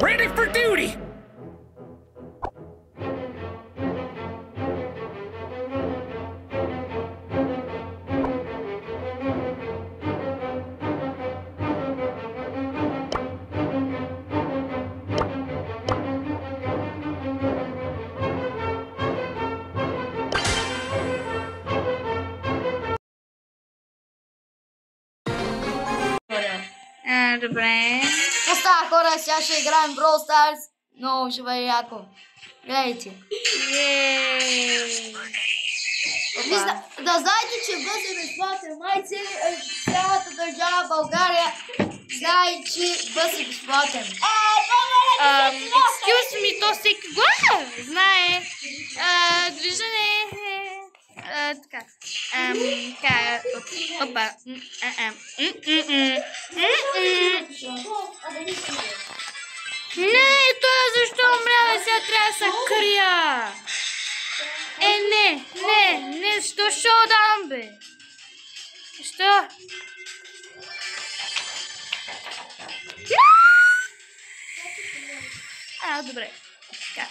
Ready for duty! Добре. Остава хора, сега ще играем Brawl Stars. Много ще бъде яко. Гледайте. Да знаете, че бъз е безплатен. Май цялата държава България знае, че бъз е безплатен. Excuse me, то всеки го знае. Движение. Така. Опа. Не, той защо умрява, сега трябва да се крия. Не, що ще отдам, бе? Що? Добре. Така.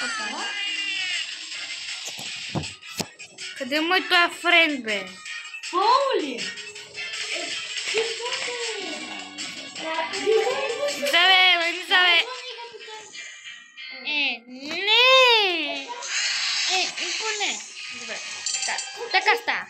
Опа. Къде му е този френд, бе? Поли! Забе! Не! Не! Добре. Така става.